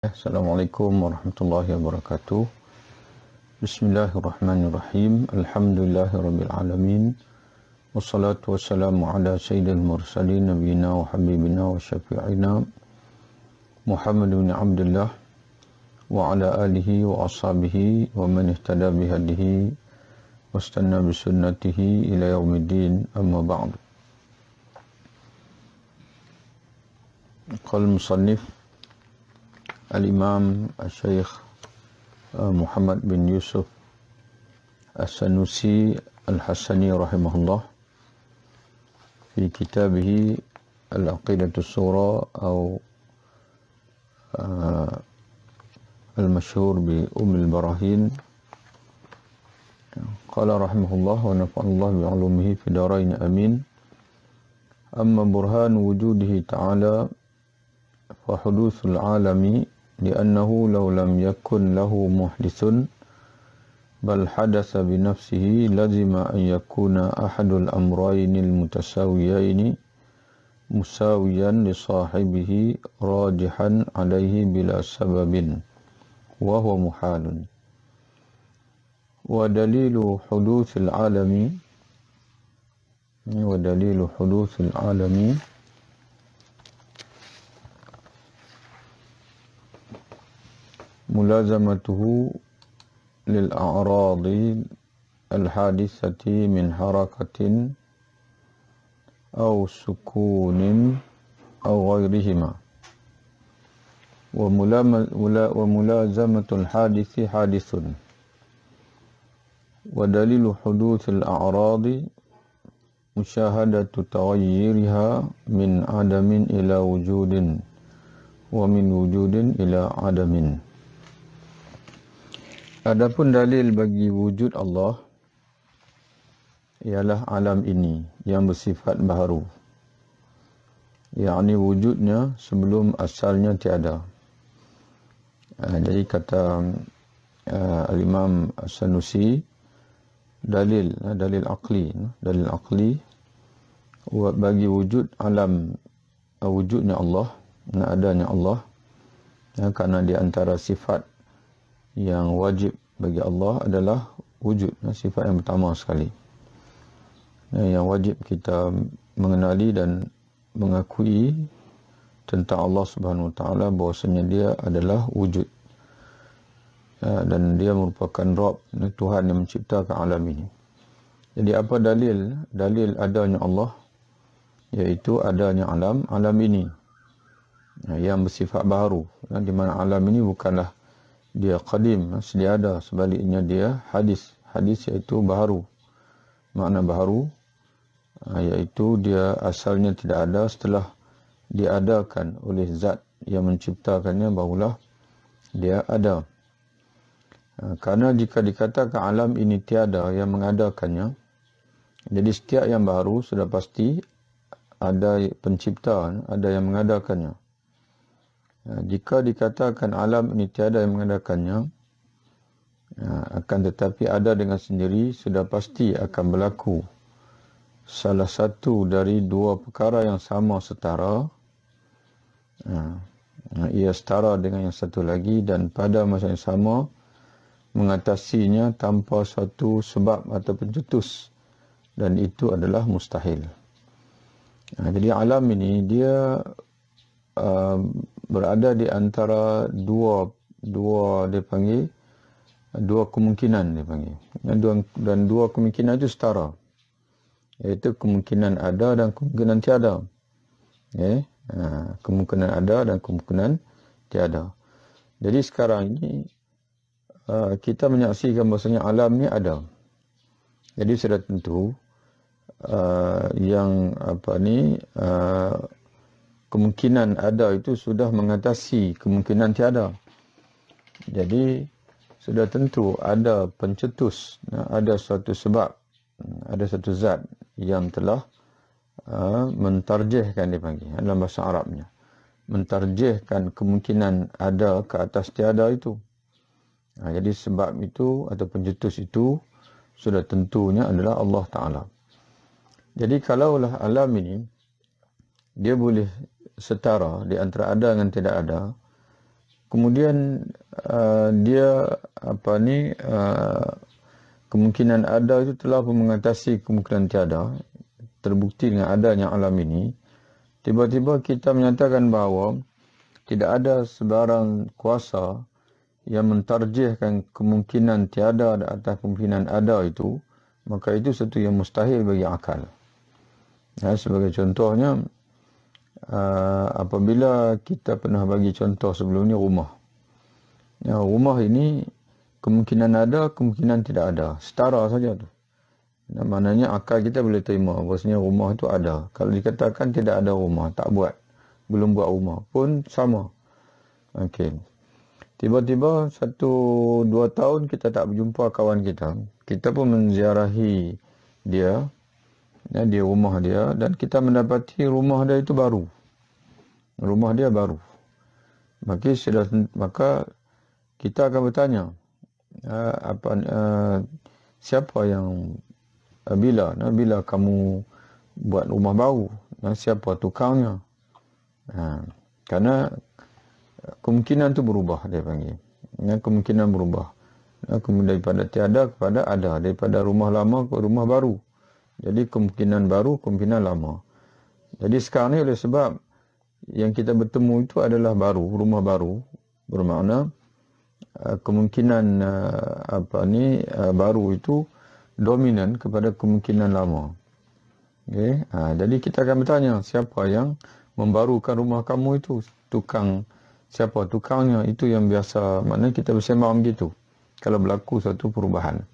Assalamualaikum warahmatullahi wabarakatuh. Bismillahirrahmanirrahim. Alhamdulillahirabbil alamin. Wassalatu wassalamu ala sayyidil mursalin nabiyina wa habibina wa syafi'ina Muhammad bin Abdullah wa ala alihi wa ashabihi wa man ihtada bihadihi wastanna bisunnatihi ila yaumiddin, amma ba'du. Qala musannif Al-Imam Al-Syeikh Muhammad bin Yusuf As-Sanusi Al-Hasani rahimahullah fi kitabih Al-Aqidatus Sura atau Al-Masyhur bi Ummul Barahin. Qala rahimahullah wa nafa'allahu bi'ulumihi fi darain amin. Amma burhan wujudihi ta'ala fa huduthul alami li'annahu law lam yakun lahu muhdithun bal hadatha bi nafsihi lazima an yakuna ahadul amrayni al-mutasawiyaini musawiyan li sahibihi rajihan alaihi bila sababin wa huwa muhalun. Wa dalilu huduthil alami mulazamatuhu lil a'radi al-hadithati min harakatin aw sukunin aw ghairihima wa mulazamatul hadithi hadithun wa dalilu huduthil a'radi musyahadatu taghayyiriha min adamin ila wujudin wa min wujudin ila adamin. Adapun dalil bagi wujud Allah ialah alam ini yang bersifat baharu, yakni wujudnya sebelum asalnya tiada. Jadi kata Al-Imam As-Sanusi, dalil aqli bagi wujud alam, wujudnya Allah, adanya Allah, kerana di antara sifat yang wajib bagi Allah adalah wujud, sifat yang pertama sekali yang wajib kita mengenali dan mengakui tentang Allah Subhanahu Wa Taala, bahawasanya dia adalah wujud dan dia merupakan Rabb, Tuhan yang menciptakan alam ini. Jadi apa dalil adanya Allah, iaitu adanya alam ini yang bersifat baharu, di mana alam ini bukanlah dia qadim, sedia ada, sebaliknya dia hadis iaitu baharu. Makna baharu iaitu dia asalnya tidak ada, setelah diadakan oleh zat yang menciptakannya barulah dia ada. Karena jika dikatakan alam ini tiada yang mengadakannya, jadi setiap yang baharu sudah pasti ada pencipta, ada yang mengadakannya. Jika dikatakan alam ini tiada yang mengadakannya, akan tetapi ada dengan sendiri, sudah pasti akan berlaku salah satu dari dua perkara yang sama setara. Ia setara dengan yang satu lagi dan pada masa yang sama mengatasinya tanpa suatu sebab atau pencetus, dan itu adalah mustahil. Jadi alam ini dia berada di antara dua kemungkinan dia panggil. Dan dua kemungkinan itu setara, iaitu kemungkinan ada dan kemungkinan tiada. Kemungkinan ada dan kemungkinan tiada. Jadi sekarang ini kita menyaksikan bahasanya alam ni ada. Jadi sudah tentu kemungkinan ada itu sudah mengatasi kemungkinan tiada. Jadi sudah tentu ada pencetus, ada suatu sebab, ada satu zat yang telah mentarjihkan, dipanggil dalam bahasa Arabnya, mentarjihkan kemungkinan ada ke atas tiada itu. Jadi sebab itu atau pencetus itu sudah tentunya adalah Allah Ta'ala. Jadi kalaulah alam ini dia boleh setara di antara ada dengan tidak ada, kemudian dia kemungkinan ada itu telah pun mengatasi kemungkinan tiada, terbukti dengan adanya alam ini. Tiba-tiba kita menyatakan bahawa tidak ada sebarang kuasa yang mentarjihkan kemungkinan tiada atas kemungkinan ada itu, maka itu satu yang mustahil bagi akal. Ya, sebagai contohnya, apabila kita pernah bagi contoh sebelum ni rumah. Ya, rumah ini kemungkinan ada, kemungkinan tidak ada. Setara saja tu. Ya, maknanya akal kita boleh terima bahawasanya rumah itu ada. Kalau dikatakan tidak ada rumah, tak buat. Belum buat rumah pun sama. Okey. Tiba-tiba 1-2 tahun kita tak berjumpa kawan kita. Kita pun menziarahi dia. Ya, di rumah dia. Dan kita mendapati rumah dia itu baru. Rumah dia baru. Maka kita akan bertanya. Siapa yang bila kamu buat rumah baru? Siapa tukangnya? Karena kemungkinan tu berubah, dia panggil. Kemungkinan berubah. Kemudian daripada tiada kepada ada. Daripada rumah lama ke rumah baru. Jadi kemungkinan baru, kemungkinan lama. Jadi sekarang ni oleh sebab yang kita bertemu itu adalah baru, rumah baru. Bermakna kemungkinan baru itu dominan kepada kemungkinan lama. Okay? Jadi kita akan bertanya, siapa yang membarukan rumah kamu itu? Siapa tukangnya? Itu yang biasa, maknanya kita bersembang begitu kalau berlaku suatu perubahan.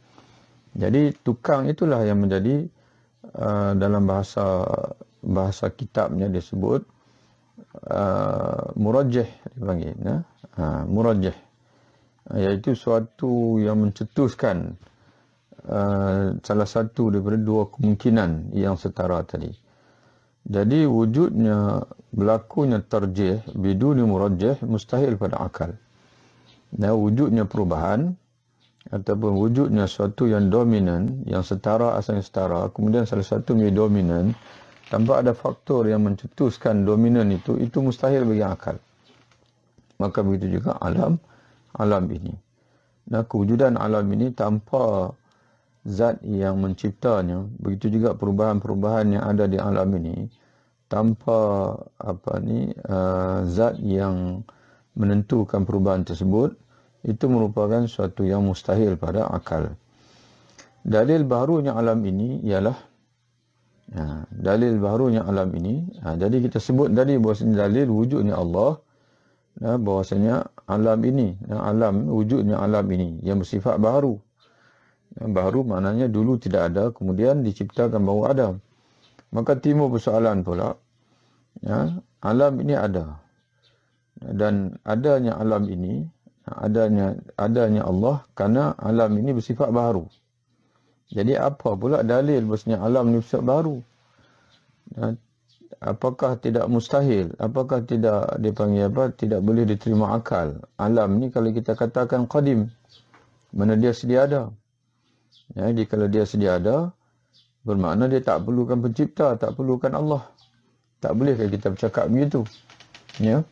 Jadi tukang itulah yang menjadi dalam bahasa kitabnya disebut murajjih, dipanggil murajjih, iaitu suatu yang mencetuskan salah satu daripada dua kemungkinan yang setara tadi. Jadi wujudnya, berlakunya tarjih biduni murajjih mustahil pada akal. Wujudnya perubahan ataupun wujudnya suatu yang dominan, yang setara, asalnya setara, kemudian salah satu menjadi dominan tanpa ada faktor yang mencetuskan dominan itu mustahil bagi akal. Maka begitu juga alam ini. Kewujudan alam ini tanpa zat yang menciptanya, begitu juga perubahan-perubahan yang ada di alam ini tanpa zat yang menentukan perubahan tersebut, itu merupakan suatu yang mustahil pada akal. Dalil baharunya alam ini ialah jadi kita sebut tadi bahawasanya dalil wujudnya Allah, bahawasanya alam ini, alam wujudnya alam ini yang bersifat baharu. Baharu maknanya dulu tidak ada, kemudian diciptakan baru ada. Maka timbul persoalan pula, alam ini ada. Dan adanya alam ini, adanya Allah kerana alam ini bersifat baharu. Jadi apa pula dalil bahasanya alam ini bersifat baharu? Apakah tidak mustahil? Apakah tidak dipanggil tidak boleh diterima akal? Alam ni kalau kita katakan qadim, mana dia sedia ada. Jadi kalau dia sedia ada, bermakna dia tak perlukan pencipta, tak perlukan Allah. Tak bolehkah kita bercakap begitu? Ya.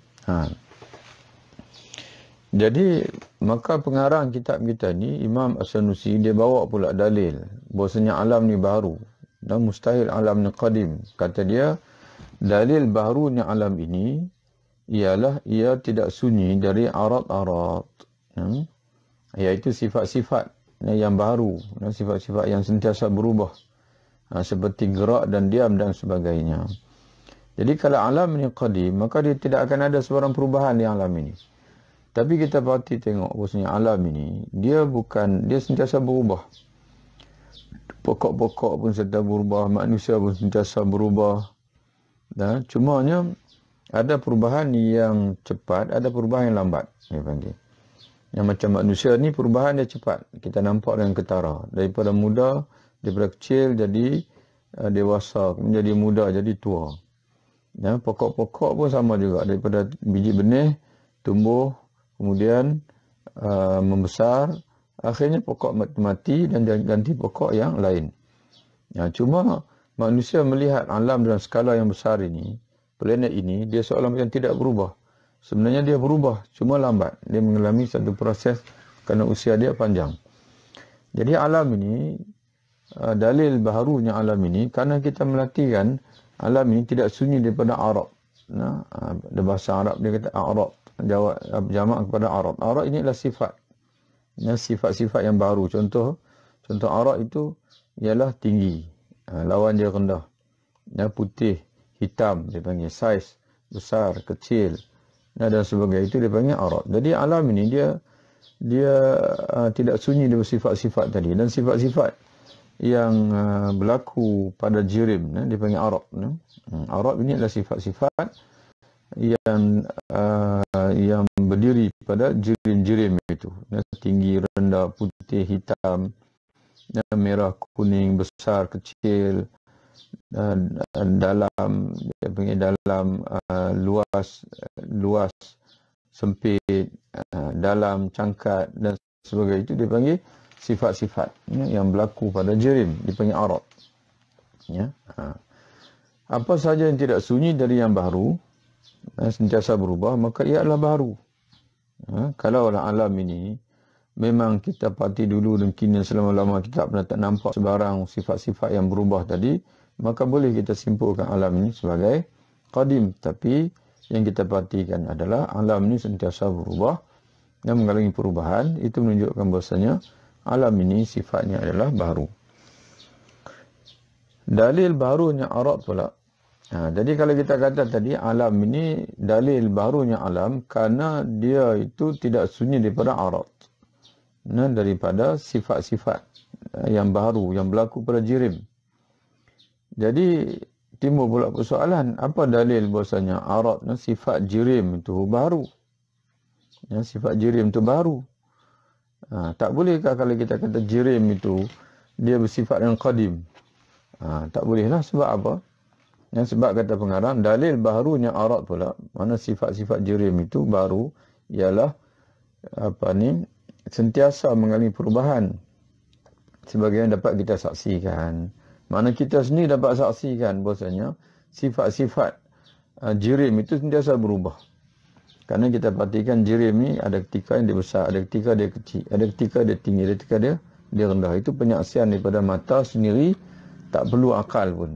Jadi maka pengarang kitab kita ni, Imam As-Sanusi, dia bawa pula dalil bahasanya alam ni baru dan mustahil alam ni qadim. Kata dia, dalil barunya alam ini ialah ia tidak sunyi dari arat-arat, iaitu sifat-sifat yang baru, sifat-sifat yang sentiasa berubah, seperti gerak dan diam dan sebagainya. Jadi kalau alam ini qadim, maka dia tidak akan ada sebarang perubahan di alam ini. Tapi kita perhati tengok bahasanya alam ini, dia sentiasa berubah. Pokok-pokok pun sentiasa berubah, manusia pun sentiasa berubah. Cumanya ada perubahan yang cepat, ada perubahan yang lambat, dia panggil. Yang macam manusia ni perubahan dia cepat. Kita nampak dengan ketara. Daripada muda, daripada kecil jadi dewasa, menjadi muda, jadi tua. Pokok-pokok pun sama juga. Daripada biji benih, tumbuh, kemudian membesar, akhirnya pokok mati dan ganti pokok yang lain. Cuma manusia melihat alam dalam skala yang besar ini, planet ini, dia seolah macam tidak berubah. sebenarnya dia berubah, cuma lambat. Dia mengalami satu proses kerana usia dia panjang. Jadi alam ini, dalil baharunya alam ini, kerana kita melatihkan alam ini tidak sunyi daripada Arab. Nah, bahasa Arab dia kata Arab, jamak kepada Arab. Arab ini adalah sifat. Ya, sifat-sifat yang baru. Contoh Arab itu ialah tinggi, lawan dia rendah. Ya, putih, hitam dia panggil, saiz besar, kecil, dan sebagainya, itu dia panggil Arab. Jadi alam ini dia tidak sunyi dari sifat-sifat tadi, dan sifat-sifat yang berlaku pada jirim, dia panggil Arab. Arab ini adalah sifat-sifat yang berdiri pada jirim-jirim itu, tinggi, rendah, putih, hitam, merah, kuning, besar, kecil, dalam, dia panggil dalam, luas, sempit, dalam, cangkat dan sebagainya, itu dia panggil sifat-sifat yang berlaku pada jirim, dipanggil Arab. Ya. Apa saja yang tidak sunyi dari yang baru, sentiasa berubah, maka ia adalah baru. Kalau alam ini memang kita pati dulu dan kini selama-lama kita pernah tak nampak sebarang sifat-sifat yang berubah tadi, maka boleh kita simpulkan alam ini sebagai qadim. Tapi yang kita perhatikan adalah alam ini sentiasa berubah dan mengalami perubahan. Itu menunjukkan bahasanya alam ini sifatnya adalah baru. Dalil barunya Arab pula. Jadi kalau kita kata tadi alam ini dalil barunya alam kerana dia itu tidak sunyi daripada Arab. Daripada sifat-sifat yang baru yang berlaku pada jirim. Jadi timbul pula persoalan, apa dalil bahasanya Arab sifat jirim itu baru? Sifat jirim itu baru. Tak bolehkah kalau kita kata jirim itu dia bersifat yang qadim? Tak bolehlah. Sebab apa? Sebab kata pengarang, dalil barunya Arab pula, mana sifat-sifat jirim itu baru, ialah sentiasa mengalami perubahan. Sebagaimana dapat kita saksikan. Mana kita sendiri dapat saksikan bahasanya sifat-sifat jirim itu sentiasa berubah. Kerana kita perhatikan jirim ni ada ketika yang dia besar, ada ketika dia kecil, ada ketika dia tinggi, ada ketika dia rendah. Itu penyaksian daripada mata sendiri, tak perlu akal pun.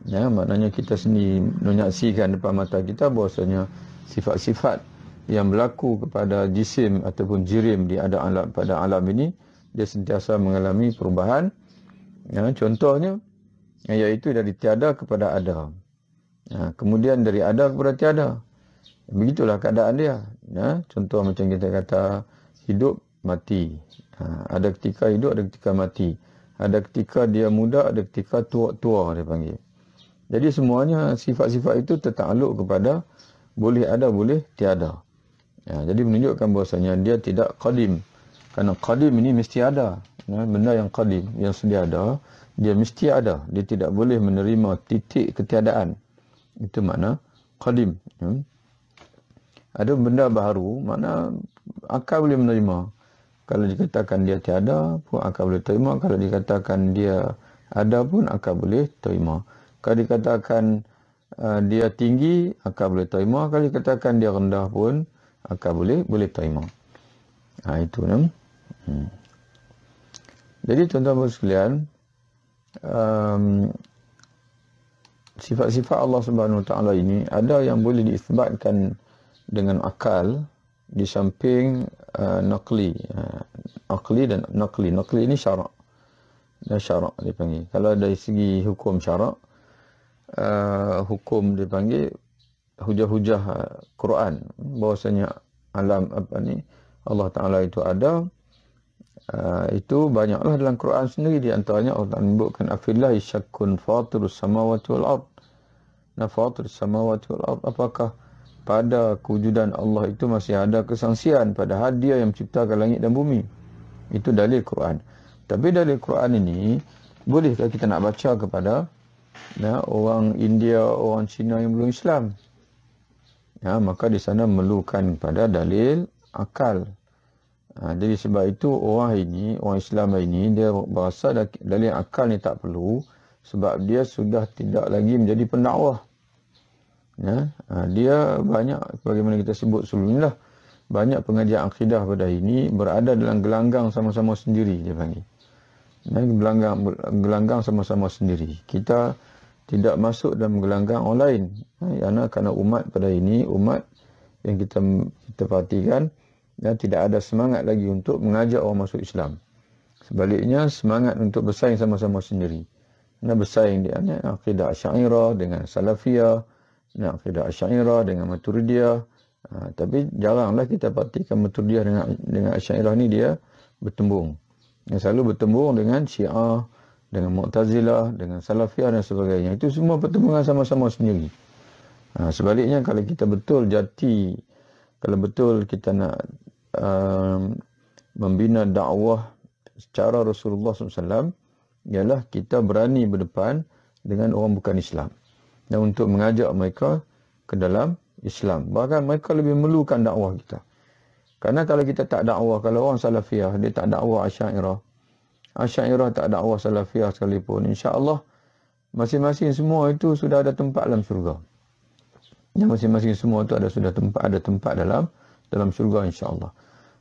Maknanya kita sendiri menyaksikan depan mata kita bahasanya sifat-sifat yang berlaku kepada jisim ataupun jirim pada alam ini, dia sentiasa mengalami perubahan. Contohnya, iaitu dari tiada kepada ada. Kemudian dari ada kepada tiada. Begitulah keadaan dia. Contoh macam kita kata hidup, mati. Ada ketika hidup, ada ketika mati. Ada ketika dia muda, ada ketika tua dia panggil. Jadi semuanya sifat-sifat itu tertakluk kepada boleh ada, boleh tiada. Jadi menunjukkan bahasanya dia tidak qadim. Kerana qadim ini mesti ada. Benda yang qadim, yang sedia ada, dia mesti ada. Dia tidak boleh menerima titik ketiadaan. Itu makna qadim. Ada benda baru, mana akal boleh menerima. Kalau dikatakan dia tiada pun akal boleh terima. Kalau dikatakan dia ada pun akal boleh terima. Kalau dikatakan dia tinggi, akal boleh terima. Kalau dikatakan dia rendah pun akal boleh terima. Itu Jadi tuan-tuan sekalian, sifat-sifat Allah Subhanahu Wa Taala ini ada yang boleh diisbatkan dengan akal di samping naqli. Aqli dan naqli. Naqli ini syarak. Syarak dipanggil. Kalau dari segi hukum syarak, hukum dipanggil hujah-hujah Quran, bahwasanya alam Allah Taala itu ada. Itu banyaklah dalam Quran sendiri. Di antaranya Allah menyebutkan afillahi syakkun fatirus samawati wal ard. Fatirus samawati wal ard, apakah pada kewujudan Allah itu masih ada kesangsian, padahal dia yang menciptakan langit dan bumi? Itu dalil Quran. Tapi dalil Quran ini bolehkah kita nak baca kepada orang India, orang Cina yang belum Islam? Maka di sana memerlukan pada dalil akal. Jadi sebab itu orang Islam ini, dia berasa dalil akal ni tak perlu, sebab dia sudah tidak lagi menjadi pendakwah. Ya, dia banyak, bagaimana kita sebut sebelum lah, banyak pengajian akidah pada ini berada dalam gelanggang sama-sama sendiri, dia panggil. Ya, gelanggang sama-sama sendiri. Kita tidak masuk dalam gelanggang orang lain. Kerana umat pada ini, umat yang kita perhatikan, dan tidak ada semangat lagi untuk mengajak orang masuk Islam. Sebaliknya, semangat untuk bersaing sama-sama sendiri. Bersaing di akidah Asy'ariyah dengan Salafiyah, akidah Asy'ariyah dengan Maturidiyah. Tapi jaranglah kita perhatikan Maturidiyah dengan Asy'ariyah ni dia bertembung. Yang selalu bertembung dengan Syiah, dengan Mu'tazilah, dengan Salafiyah dan sebagainya. Itu semua pertembungan sama-sama sendiri. Sebaliknya, kalau kita betul jati, kalau betul kita nak membina dakwah secara Rasulullah SAW, ialah kita berani berdepan dengan orang bukan Islam. Dan untuk mengajak mereka ke dalam Islam. Bahkan mereka lebih memerlukan dakwah kita. Kerana kalau kita tak dakwah, kalau orang Salafiyah, dia tak dakwah Asy'ariyah, Asy'ariyah tak dakwah Salafiyah sekalipun, insya-Allah masing-masing semua itu sudah ada tempat dalam syurga. Yang masing-masing semua itu ada tempat dalam syurga, insya-Allah.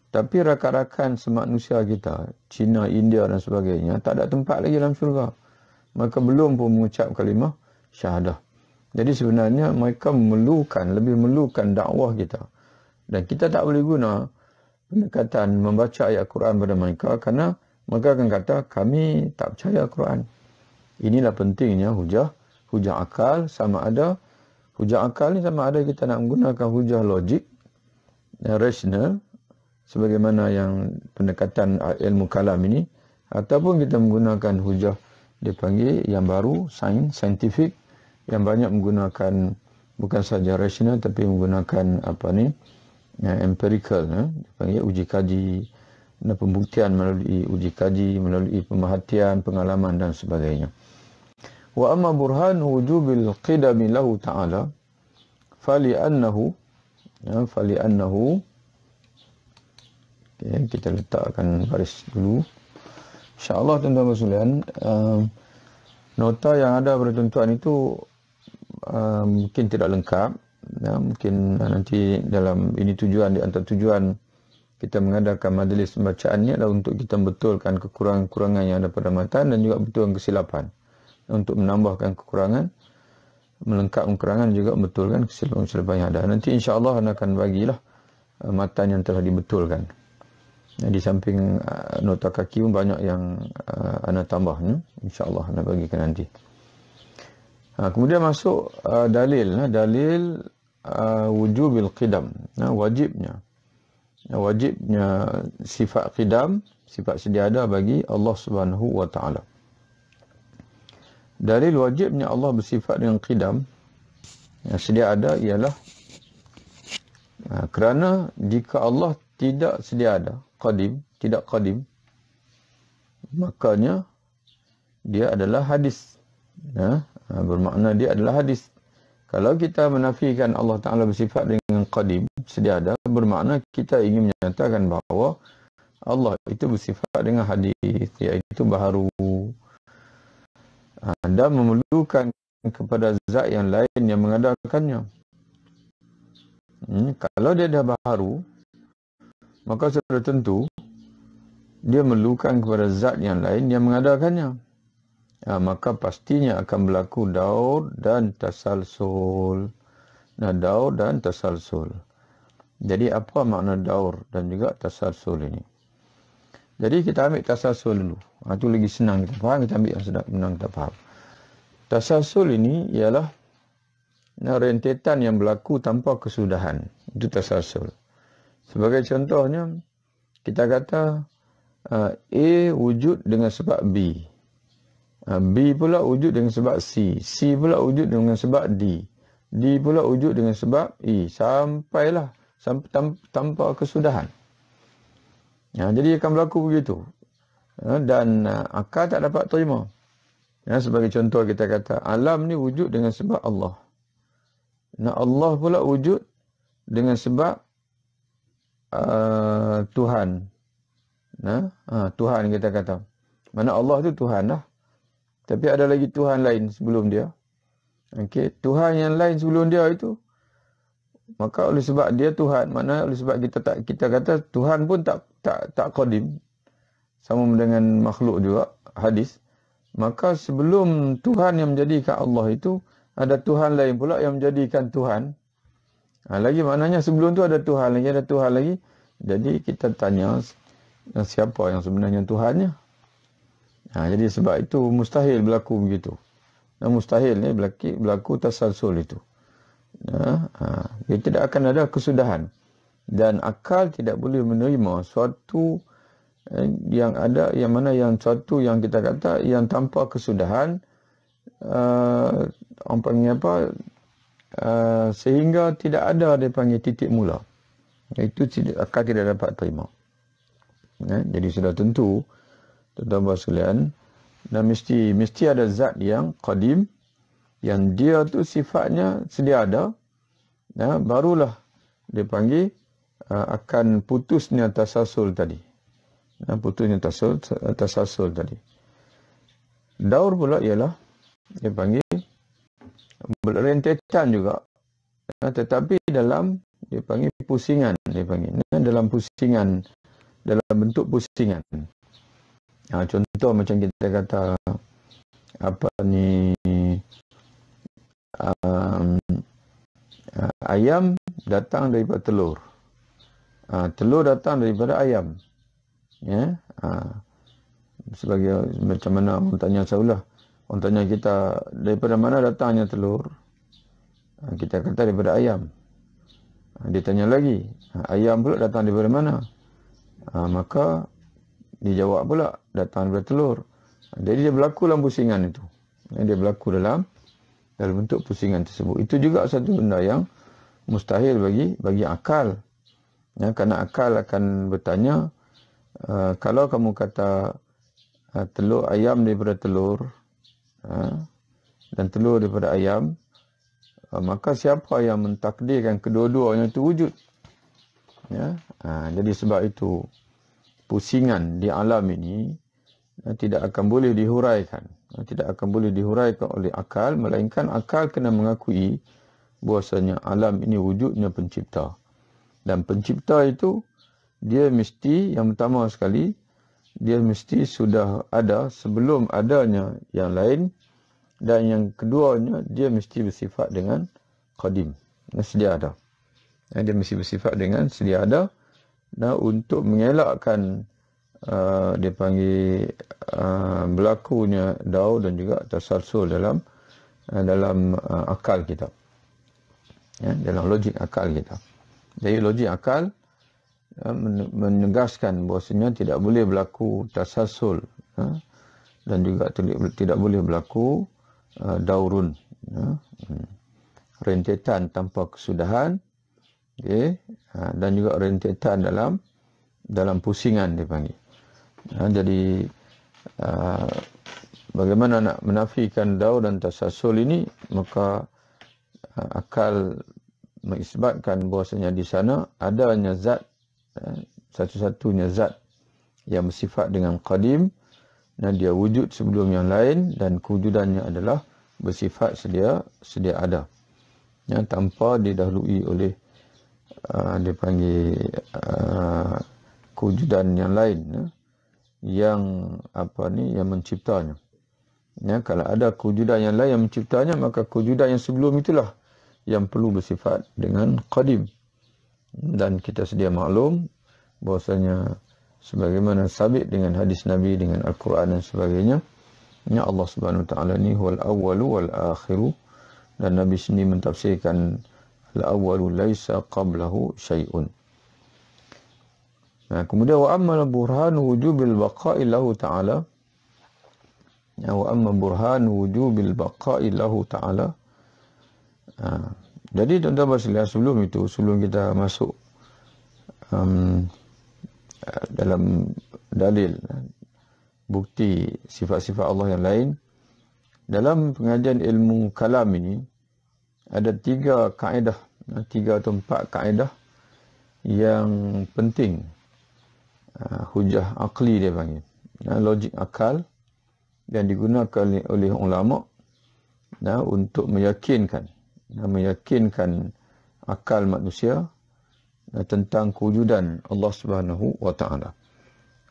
Tapi rakan-rakan semanusia kita, Cina, India dan sebagainya, tak ada tempat lagi dalam syurga. Mereka belum pun mengucap kalimah syahadah. Jadi sebenarnya mereka lebih memerlukan dakwah kita. Dan kita tak boleh guna pendekatan membaca ayat Quran pada mereka, kerana mereka akan kata, kami tak percaya Quran. Inilah pentingnya hujah akal sama ada. Hujah akal ni sama ada kita nak menggunakan hujah logik, rasional, sebagaimana yang pendekatan ilmu kalam ini, ataupun kita menggunakan hujah dia panggil yang baru, scientific, yang banyak menggunakan bukan saja rasional tapi menggunakan empirical, dia panggil uji kaji, dan pembuktian melalui uji kaji, melalui pemerhatian, pengalaman dan sebagainya. Wa amma burhan wujubil qidami lahu ta'ala fali'annahu okay, kita letakkan baris dulu. InsyaAllah tuan-tuan sekalian, nota yang ada pada tuan-tuan itu mungkin tidak lengkap. Mungkin nanti dalam ini tujuan, di antara tujuan kita mengadakan majlis pembacaan ni adalah untuk kita betulkan kekurangan-kekurangan yang ada pada matan dan juga betulkan kesilapan. Untuk menambahkan kekurangan, melengkapkan kekurangan, juga betulkan kesilapan-kesilapan yang ada. Nanti insya-Allah anda akan bagilah matan yang telah dibetulkan. Di samping nota kaki pun banyak yang anda tambahnya. InsyaAllah anda bagikan nanti. Kemudian masuk dalil wujubil qidam. Wajibnya sifat qidam, sifat sedia ada bagi Allah Subhanahu wa taala. Dalil wajibnya Allah bersifat dengan qidam, yang sedia ada, ialah kerana jika Allah tidak sedia ada, tidak qadim, makanya dia adalah hadis. Bermakna dia adalah hadis. Kalau kita menafikan Allah Ta'ala bersifat dengan qadim, sedia ada, bermakna kita ingin menyatakan bahawa Allah itu bersifat dengan hadis, iaitu baharu, dan memerlukan kepada zat yang lain yang mengadakannya. Kalau dia dah baharu, maka sudah tentu dia memerlukan kepada zat yang lain yang mengadakannya. Maka pastinya akan berlaku daur dan tasalsul. Daur dan tasalsul. Jadi apa makna daur dan juga tasalsul ini? Jadi kita ambil tasalsul dulu. Itu lagi senang kita faham, kita ambil yang senang kita faham. Tasalsul ini ialah rentetan yang berlaku tanpa kesudahan. Itu tasalsul. Sebagai contohnya, kita kata A wujud dengan sebab B. B pula wujud dengan sebab C. C pula wujud dengan sebab D. D pula wujud dengan sebab E. Sampailah tanpa kesudahan. Jadi akan berlaku begitu. Dan akal tak dapat terima. Sebagai contoh kita kata, alam ni wujud dengan sebab Allah. Allah pula wujud dengan sebab Tuhan. Tuhan kita kata. Mana Allah tu Tuhan lah. Tapi ada lagi Tuhan lain sebelum dia. Okey, Tuhan yang lain sebelum dia itu, maka oleh sebab dia Tuhan, maknanya oleh sebab kita kata Tuhan pun tak qadim, sama dengan makhluk juga, hadis. Maka sebelum Tuhan yang menjadikan Allah itu, ada Tuhan lain pula yang menjadikan Tuhan. Lagi maknanya sebelum tu ada Tuhan lagi. Jadi kita tanya siapa yang sebenarnya Tuhannya. Jadi sebab itu mustahil berlaku begitu. Mustahil ni berlaku tasalsul itu. Dia tidak akan ada kesudahan. Dan akal tidak boleh menerima suatu yang ada, yang mana yang suatu yang kita kata yang tanpa kesudahan, orang panggil apa, sehingga tidak ada dia panggil titik mula. Itu akal tidak dapat terima. Jadi sudah tentu, tuan-tuan sekalian, dan mesti ada zat yang qadim, yang dia tu sifatnya sedia ada, barulah dia panggil akan putusnya tasasul tadi. Putusnya tasasul tadi. Daur pula ialah dia panggil rentetan juga, tetapi dalam dia panggil pusingan, dalam pusingan, dalam bentuk pusingan. Contoh macam kita kata apa ni, ayam datang daripada telur. Telur datang daripada ayam. Sebagai macam mana orang tanya saulah. Orang tanya kita, daripada mana datangnya telur? Kita kata daripada ayam. Dia tanya lagi, ayam pula datang daripada mana? Maka dijawab pula, datang daripada telur. Jadi dia berlaku dalam pusingan itu. Dia berlaku dalam bentuk pusingan tersebut. Itu juga satu benda yang mustahil bagi akal. Kerana akal akan bertanya, kalau kamu kata telur ayam daripada telur, dan telur daripada ayam, maka siapa yang mentakdirkan kedua-duanya itu wujud? Jadi sebab itu pusingan di alam ini tidak akan boleh dihuraikan. Tidak akan boleh dihuraikan oleh akal, melainkan akal kena mengakui bahwasanya alam ini wujudnya pencipta. Dan pencipta itu, dia mesti, yang pertama sekali, dia mesti sudah ada sebelum adanya yang lain. Dan yang keduanya, dia mesti bersifat dengan qadim, sedia ada. Dia mesti bersifat dengan sedia ada. Dan untuk mengelakkan dia panggil berlakunya daur dan juga tasalsul dalam akal kita, dalam logik akal kita. Jadi logik akal menegaskan bahawasanya tidak boleh berlaku tasalsul, dan juga tidak boleh berlaku daurun, rentetan tanpa kesudahan, dan juga rentetan dalam pusingan dipanggil. Jadi bagaimana nak menafikan daur dan tasalsul ini, maka akal mengisbatkan bahawasanya di sana adanya zat, satu-satunya zat yang bersifat dengan qadim, dan dia wujud sebelum yang lain, dan kewujudannya adalah bersifat sedia ada, tanpa didahului oleh dia panggil kewujudan yang lain, yang menciptanya. Kalau ada kewujudan yang lain yang menciptanya, maka kewujudan yang sebelum itulah yang perlu bersifat dengan qadim. Dan kita sedia maklum bahwasanya sebagaimana sabit dengan hadis Nabi, dengan Al-Quran dan sebagainya, Allah Subhanahu Wa Taala ni huwal awwalu wal akhiru, dan Nabi sendiri mentafsirkan al-awwalu laisa qablahu syai'un. Kemudian wa amma burhan wujubil baqa'i lahu ta'ala, wa amma burhan wujubil baqa'i lahu ta'ala. Jadi tuan-tuan sekalian, sebelum kita masuk dalam dalil bukti sifat-sifat Allah yang lain, dalam pengajian ilmu kalam ini ada 3 kaedah, 3 atau 4 kaedah yang penting. Hujah akli dia panggil, logik akal yang digunakan oleh ulama untuk meyakinkan akal manusia tentang kewujudan Allah Subhanahu wa taala.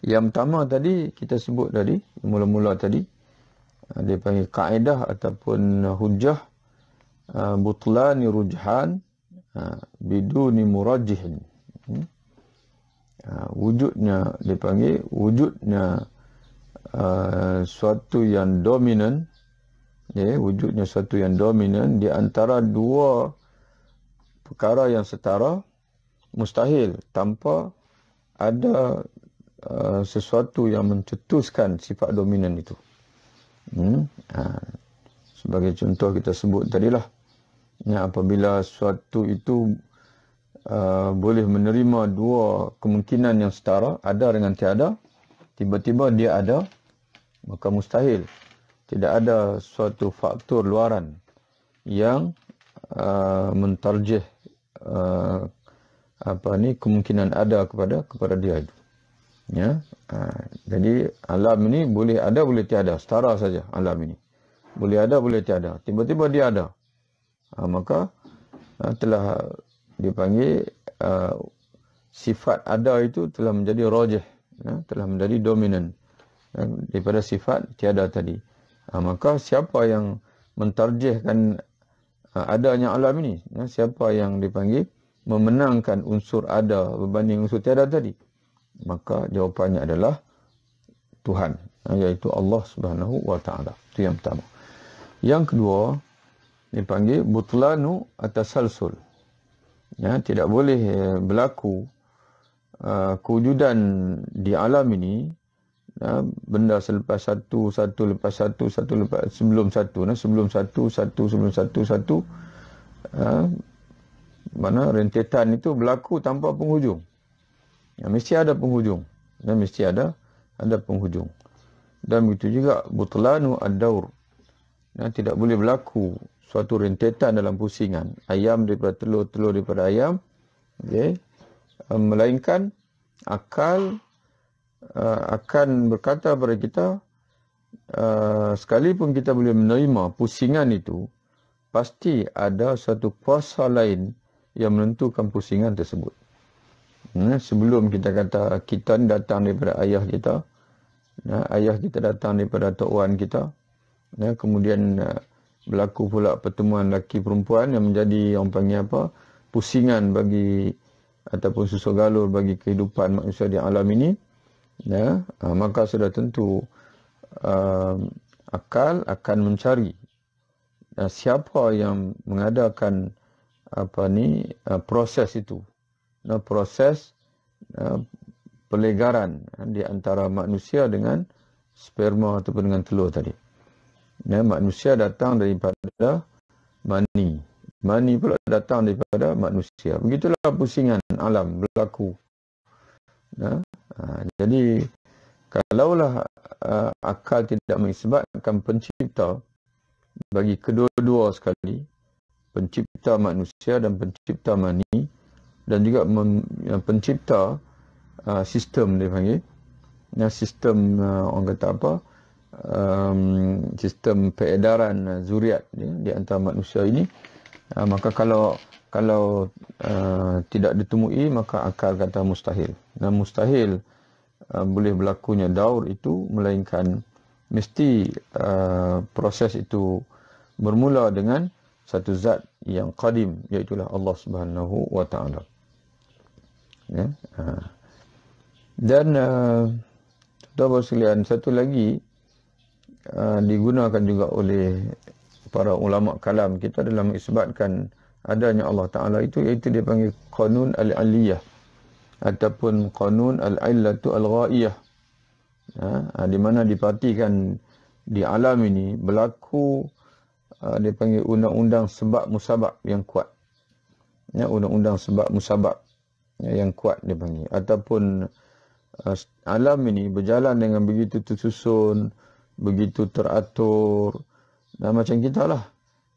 Yang pertama tadi kita sebut tadi, mula-mula tadi dia panggil kaedah ataupun hujjah butlani rujhan biduni murajjihin. Wujudnya dipanggil wujudnya suatu yang dominan, wujudnya suatu yang dominan di antara dua perkara yang setara mustahil tanpa ada sesuatu yang mencetuskan sifat dominan itu. Sebagai contoh kita sebut tadilah, apabila suatu itu boleh menerima dua kemungkinan yang setara, ada dengan tiada, tiba-tiba dia ada, maka mustahil. Tidak ada suatu faktor luaran yang mentarjih kemungkinan ada kepada dia itu. Jadi alam ini boleh ada boleh tiada, setara saja alam ini. Boleh ada boleh tiada, tiba-tiba dia ada. Maka telah dipanggil sifat ada itu telah menjadi rajih, telah menjadi dominan daripada sifat tiada tadi. Maka siapa yang mentarjihkan adanya alam ini, siapa yang dipanggil memenangkan unsur ada berbanding unsur tiada tadi, maka jawapannya adalah Tuhan, iaitu Allah Subhanahu wa taala. Itu yang pertama. Yang kedua dipanggil butlanu atasalsul. Tidak boleh berlaku kewujudan di alam ini, benda selepas satu, satu lepas satu, satu lepas sebelum satu, sebelum satu, satu sebelum satu, satu, mana rentetan itu berlaku tanpa penghujung. Mesti ada penghujung. Mesti ada penghujung. Dan begitu juga butlanu ad-daur. Tidak boleh berlaku suatu rentetan dalam pusingan. Ayam daripada telur, telur daripada ayam. Melainkan akal akan berkata kepada kita, sekalipun kita boleh menerima pusingan itu, pasti ada suatu kuasa lain yang menentukan pusingan tersebut. Sebelum kita kata kita datang daripada ayah kita, ayah kita datang daripada tok wan kita, kemudian berlaku pula pertemuan lelaki perempuan yang menjadi orang panggil apa, pusingan bagi ataupun susu galur bagi kehidupan manusia di alam ini, maka sudah tentu akal akan mencari siapa yang mengadakan proses itu, proses pelegaran di antara manusia dengan sperma ataupun dengan telur tadi. Manusia datang daripada mani. Mani pula datang daripada manusia. Begitulah pusingan alam berlaku. Jadi kalaulah akal tidak mengisbatkan pencipta bagi kedua-dua sekali, pencipta manusia dan pencipta mani, dan juga pencipta sistem dia panggil, sistem orang kata apa, sistem peredaran zuriat di antara manusia ini, maka kalau tidak ditemui, maka akal kata mustahil. Dan mustahil boleh berlakunya daur itu, melainkan mesti proses itu bermula dengan satu zat yang qadim, iaitulah Allah Subhanahu wa taala. Dan tuan-tuan sekalian, satu lagi digunakan juga oleh para ulama kalam kita dalam mengisbatkan adanya Allah Ta'ala itu, iaitu dia panggil qanun al-aliyah ataupun qanun al-illatu al-ghaiyah, di mana diperhatikan di alam ini berlaku dia panggil undang-undang sebab musabab yang kuat, undang-undang sebab musabab yang kuat dia panggil, ataupun alam ini berjalan dengan begitu tersusun, begitu teratur. Dan macam kita lah,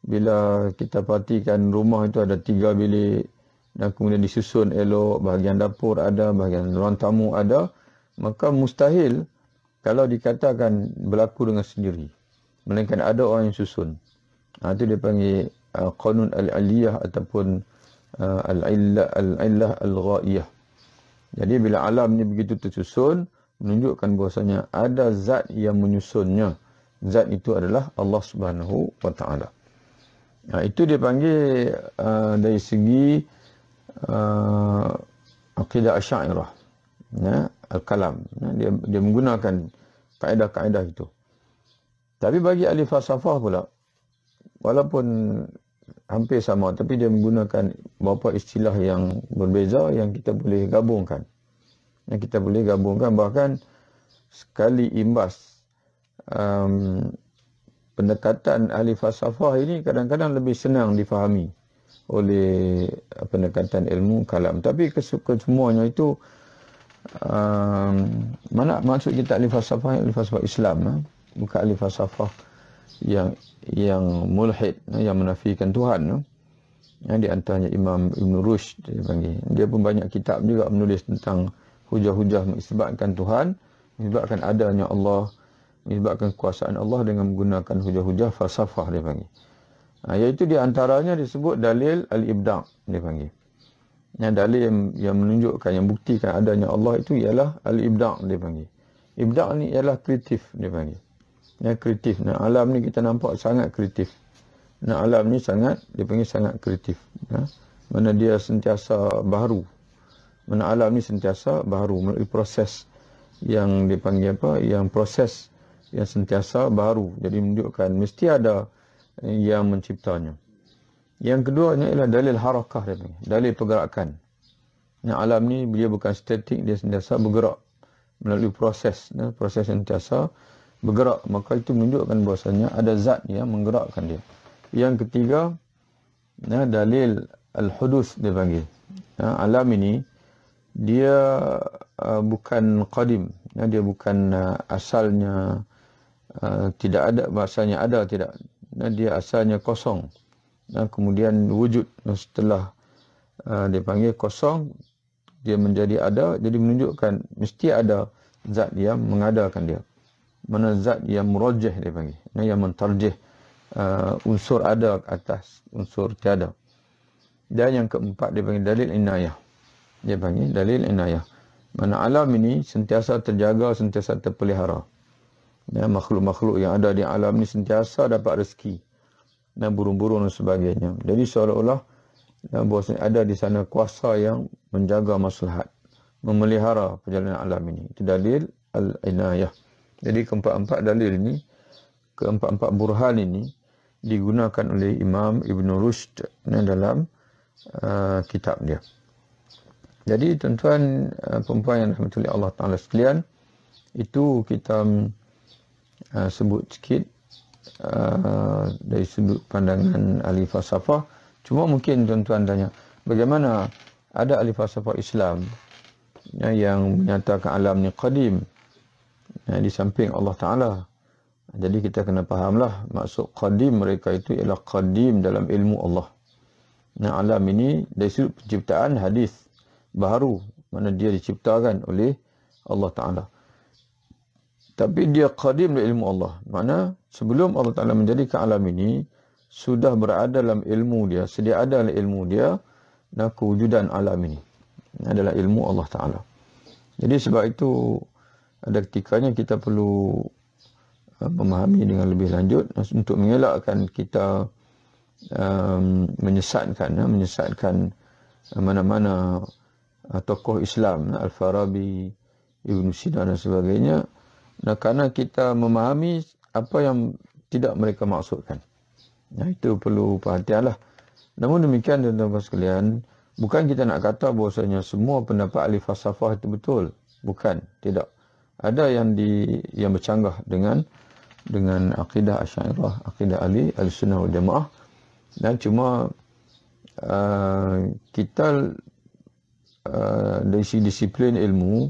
bila kita perhatikan rumah itu ada 3 bilik dan kemudian disusun elok, bahagian dapur ada, bahagian ruang tamu ada, maka mustahil kalau dikatakan berlaku dengan sendiri, melainkan ada orang yang susun, Itu dia panggil qanun al-aliyah ataupun al-illah al-ghaiyah. Jadi bila alam ni begitu tersusun, menunjukkan bahasanya ada zat yang menyusunnya. Zat itu adalah Allah Subhanahu wa taala. Itu dia panggil dari segi akidah Asy'ariyah, al-kalam. Dia menggunakan kaedah-kaedah itu. Tapi bagi ahli falsafah pula, walaupun hampir sama, tapi dia menggunakan beberapa istilah yang berbeza yang kita boleh gabungkan. Bahkan sekali imbas pendekatan ahli falsafah ini kadang-kadang lebih senang difahami oleh pendekatan ilmu kalam. Tapi kesemuanya itu mana maksud kita ahli falsafah Islam, bukan ahli falsafah yang mulhid, yang menafikan Tuhan. Di antaranya Imam Ibn Rushd dia panggil. Dia pun banyak kitab juga menulis tentang hujah-hujah mengisbatkan Tuhan, mengisbatkan adanya Allah, mengisbatkan kekuasaan Allah dengan menggunakan hujah-hujah falsafah dia panggil. Iaitu di antaranya disebut dalil al-ibda' dia panggil. Dalil yang menunjukkan, yang buktikan adanya Allah itu ialah al-ibda' dia panggil. Ibda' ni ialah kreatif dia panggil. Kreatif. Alam ni kita nampak sangat kreatif. Alam ni dia panggil sangat kreatif. Mana dia sentiasa baharu. Mana alam ni sentiasa baharu melalui proses yang dipanggil yang proses yang sentiasa baharu. Jadi menunjukkan mesti ada yang menciptanya. Yang keduanya ialah dalil harakah dia panggil. Dalil pergerakan. Alam ni dia bukan statik, dia sentiasa bergerak melalui proses. Proses sentiasa bergerak, maka itu menunjukkan bahasanya ada zat yang menggerakkan dia. Yang ketiga, dalil al-hudus dia panggil. Alam ini dia bukan qadim, dia bukan asalnya tidak ada, bahasanya ada tidak. Dia asalnya kosong. Kemudian wujud setelah dia panggil kosong, dia menjadi ada, jadi menunjukkan mesti ada zat yang mengadakan dia. Mana zat yang murajjah dia panggil, yang mentarjih unsur ada ke atas unsur tiada. Dan yang keempat dia panggil dalil inayah. Dia panggil dalil inayah. Mana alam ini sentiasa terjaga, sentiasa terpelihara. Makhluk-makhluk yang ada di alam ini sentiasa dapat rezeki. Burung-burung dan sebagainya. Jadi seolah-olah bahawasanya ada di sana kuasa yang menjaga maslahat, memelihara perjalanan alam ini. Itu dalil al-inayah. Jadi keempat-empat dalil ini, keempat-empat burhan ini digunakan oleh Imam Ibn Rushd dalam kitab dia. Jadi tuan-tuan perempuan yang dirahmati Allah Ta'ala sekalian, itu kita sebut sikit dari sudut pandangan ahli falsafah. Cuma mungkin tuan-tuan tanya, bagaimana ada ahli falsafah Islam yang menyatakan alam ni qadim, di samping Allah Ta'ala. Jadi kita kena fahamlah maksud qadim mereka itu ialah qadim dalam ilmu Allah. Alam ini dari sudut penciptaan hadis baharu, mana dia diciptakan oleh Allah Ta'ala. Tapi dia qadim dalam ilmu Allah. Mana sebelum Allah Ta'ala menjadikan alam ini, sudah berada dalam ilmu dia, sedia ada dalam ilmu dia, dan kewujudan alam ini adalah ilmu Allah Ta'ala. Jadi sebab itu ada ketikanya kita perlu memahami dengan lebih lanjut untuk mengelakkan kita menyesatkan mana-mana tokoh Islam, Al-Farabi, Ibn Sina dan sebagainya, kerana kita memahami apa yang tidak mereka maksudkan. Itu perlu perhatianlah. Namun demikian tuan-tuan sekalian, bukan kita nak kata bahawasanya semua pendapat ahli falsafah itu betul. Bukan, tidak. Ada yang bercanggah dengan akidah Asy'ariyah, akidah ahli Sunnah wal Jamaah. Dan cuma kita dari segi disiplin ilmu,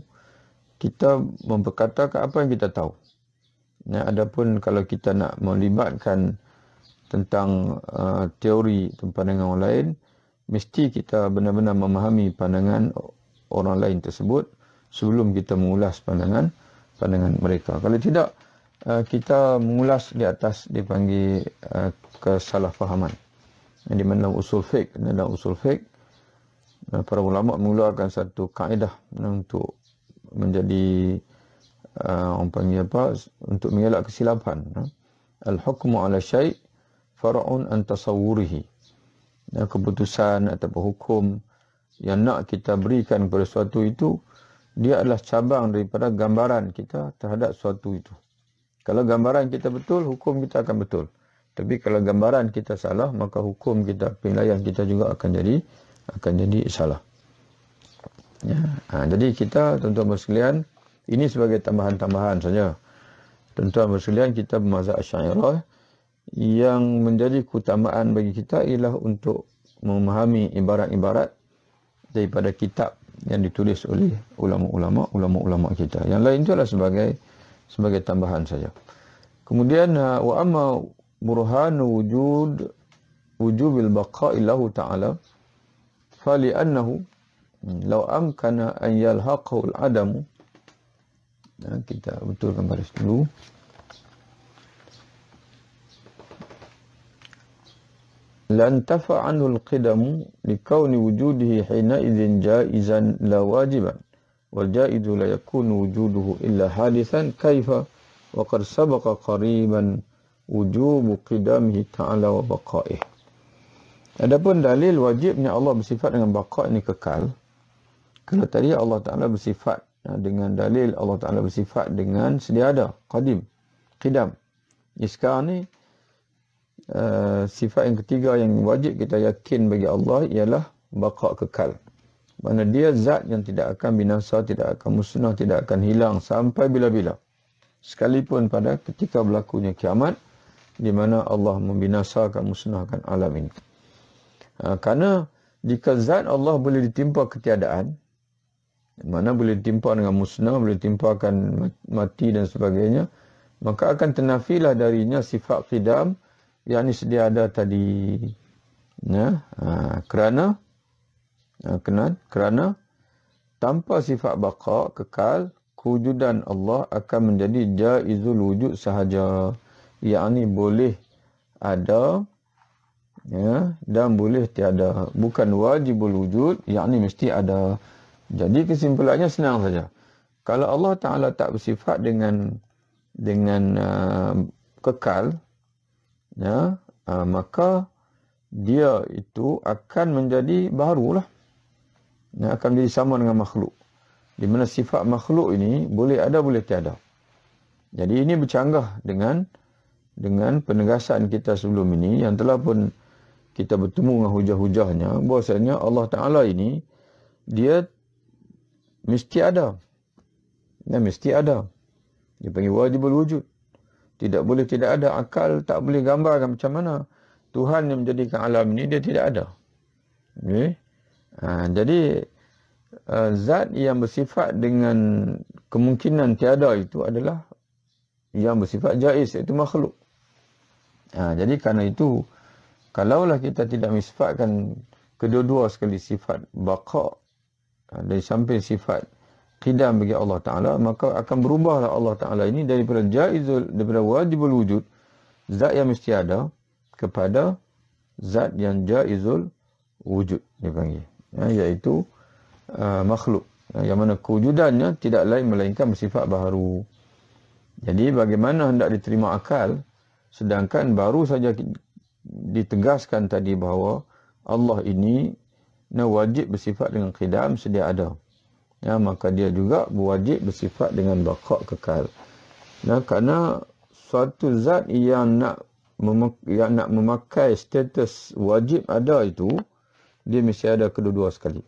kita memperkatakan apa yang kita tahu. Adapun kalau kita nak melibatkan tentang teori pandangan orang lain, mesti kita benar-benar memahami pandangan orang lain tersebut sebelum kita mengulas pandangan mereka. Kalau tidak, kita mengulas di atas dipanggil kesalahfahaman. Di mana dalam usul fiqh para ulama mengeluarkan satu kaedah untuk menjadi orang panggil apa, untuk mengelak kesilapan. Al-hukmu ala syai' far'un an tasawwurihi. Keputusan atau hukum yang nak kita berikan kepada sesuatu itu, dia adalah cabang daripada gambaran kita terhadap sesuatu itu. Kalau gambaran kita betul, hukum kita akan betul. Tapi kalau gambaran kita salah, maka hukum kita, penilaian kita juga akan jadi salah. Ya. Jadi kita, tuan-tuan sekalian, ini sebagai tambahan-tambahan saja. Tuan-tuan sekalian, kita bermazhab Asy'ariyah yang menjadi keutamaan bagi kita ialah untuk memahami ibarat-ibarat daripada kitab yang ditulis oleh ulama-ulama kita. Yang lain itu adalah sebagai tambahan saja. Kemudian wa amma burhanu wujubil baqa'i lahu ta'ala fali annahu law amkana an yalhaqahu al-adamu. Kita betulkan baris dulu. Lan tafa anhu al-qidamu likauni wujudihi hina idzin jaizan la wajiban wal jaizu la yakunu wujuduhu illa hadithan kaifa wa qad sabaqa qariban wujubu qidamihi ta'ala wa baqa'ih. Adapun dalil wajibnya Allah bersifat dengan baqa' ini kekal. Kalau tadi Allah Ta'ala bersifat dengan dalil, Allah Ta'ala bersifat dengan sedia ada, qadim, qidam. Sekarang ni sifat yang ketiga yang wajib kita yakin bagi Allah ialah baqa' kekal. Mana dia zat yang tidak akan binasa, tidak akan musnah, tidak akan hilang sampai bila-bila. Sekalipun pada ketika berlakunya kiamat, di mana Allah membinasakan, musnahkan alam ini. Karena jika zat Allah boleh ditimpa ketiadaan, mana boleh ditimpa dengan musnah, boleh ditimpakan mati dan sebagainya, maka akan ternafilah darinya sifat qidam yang ini sedia ada tadi. Kerana tanpa sifat baqa' kekal, kewujudan Allah akan menjadi jaizul wujud sahaja. Yang ini boleh ada dan boleh tiada. Bukan wajibul wujud, yang ini mesti ada. Jadi kesimpulannya senang saja. Kalau Allah Ta'ala tak bersifat dengan kekal, maka dia itu akan menjadi barulah. Akan menjadi sama dengan makhluk. Di mana sifat makhluk ini boleh ada, boleh tiada. Jadi ini bercanggah dengan penegasan kita sebelum ini yang telah pun kita bertemu dengan hujah-hujahnya, bahasanya Allah Ta'ala ini dia mesti ada. Mesti ada. Dia panggil wajibul wujud. Tidak boleh tidak ada. Akal tak boleh gambarkan macam mana Tuhan yang menjadikan alam ini dia tidak ada. Okay? Jadi zat yang bersifat dengan kemungkinan tiada itu adalah yang bersifat jaiz, iaitu makhluk. Jadi kerana itu, kalaulah kita tidak mensifatkan kedua-dua sekali sifat baqa' dari samping sifat qidam bagi Allah Ta'ala, maka akan berubahlah Allah Ta'ala ini daripada wajibul wujud, zat yang mesti ada, kepada zat yang jaizul wujud dipanggil, iaitu makhluk, yang mana kewujudannya tidak lain melainkan bersifat baharu. Jadi bagaimana hendak diterima akal, sedangkan baru saja ditegaskan tadi bahawa Allah ini wajib bersifat dengan qidam, sedia ada. Maka dia juga wajib bersifat dengan baqa' kekal. Kerana suatu zat yang nak memakai status wajib ada itu, dia mesti ada kedua-dua sekali.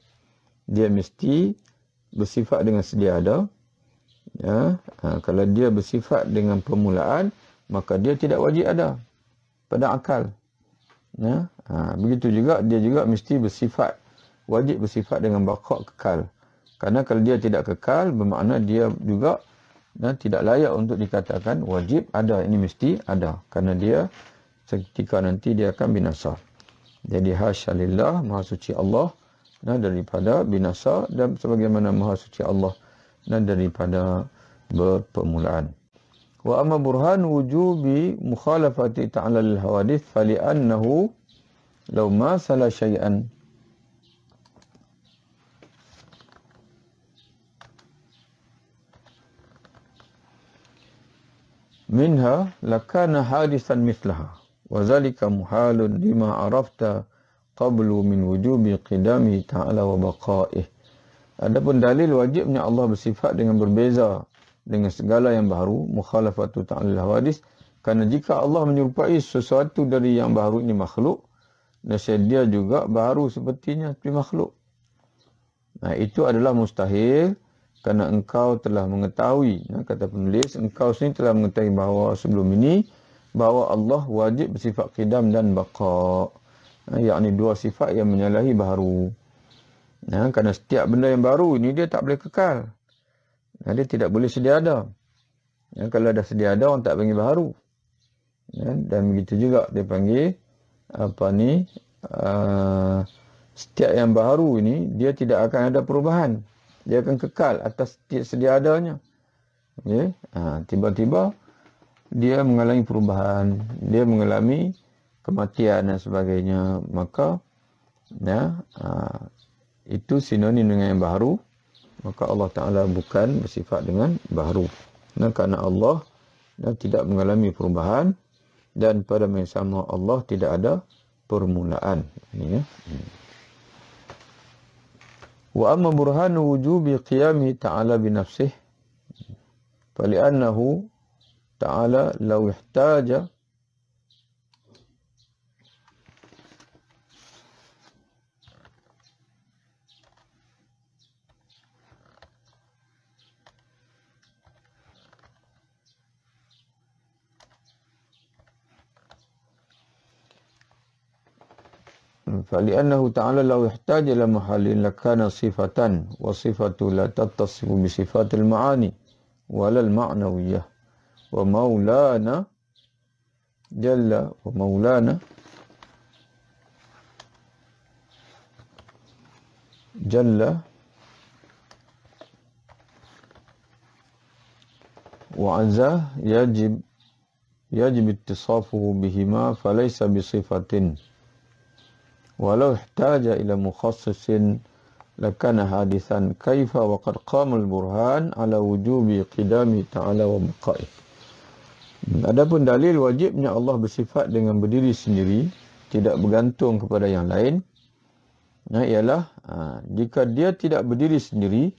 Dia mesti bersifat dengan sedia ada. Kalau dia bersifat dengan permulaan, maka dia tidak wajib ada pada akal. Begitu juga dia juga mesti wajib bersifat dengan baqa' kekal. Karena kalau dia tidak kekal, bermakna dia juga tidak layak untuk dikatakan wajib ada. Ini mesti ada. Kerana dia ketika nanti dia akan binasa. Jadi hasyalillah, maha suci Allah daripada binasa, dan sebagaimana maha suci Allah daripada berpermulaan. Wa amma burhan wujubi mukhalafati ta'ala lil hawadith fali'annahu law ma sala syai'an minha lakana hadisan mithlaha wa zalika muhalun lima arafta qablu min wujubi qidami ta'ala wa baqa'ih. Adapun dalil wajibnya Allah bersifat dengan berbeza dengan segala yang baru, mukhalafatu ta'ala hawadis, kerana jika Allah menyerupai sesuatu dari yang baru ini makhluk, nasib dia juga baru sepertinya seperti makhluk. Nah, itu adalah mustahil kerana engkau telah mengetahui, kata penulis, engkau sendiri telah mengetahui bahawa sebelum ini bahawa Allah wajib bersifat qidam dan baqa', yakni dua sifat yang menyalahi baharu. Kerana setiap benda yang baru ini dia tak boleh kekal. Dia tidak boleh sedia ada. Kalau dah sedia ada, orang tak panggil baharu. Dan begitu juga dia panggil setiap yang baharu ini dia tidak akan ada perubahan. Dia akan kekal atas sedia adanya. Tiba-tiba dia mengalami perubahan, dia mengalami kematian dan sebagainya. Maka itu sinonim dengan yang baharu. Maka Allah Ta'ala bukan bersifat dengan baharu. Kerana Allah tidak mengalami perubahan dan pada masa sama Allah tidak ada permulaan. Wa amma burhanu wujubi qiyami ta'ala binafsih fali'annahu ta'ala law ihtaja فلأنه تعالى لو احتاج إلى محل لكان صفة وصفة لا تتصف بصفات المعاني ولا المعنوية ومولانا جل وعز يجب اتصافه بهما فليس بصفة walau ihtaja ila mukhassisin lakana hadisan kaifa wa qad qama al-burhan ala wujubi qidami ta'ala wa baqa'ih. Adapun dalil wajibnya Allah bersifat dengan berdiri sendiri, tidak bergantung kepada yang lain, ialah jika dia tidak berdiri sendiri,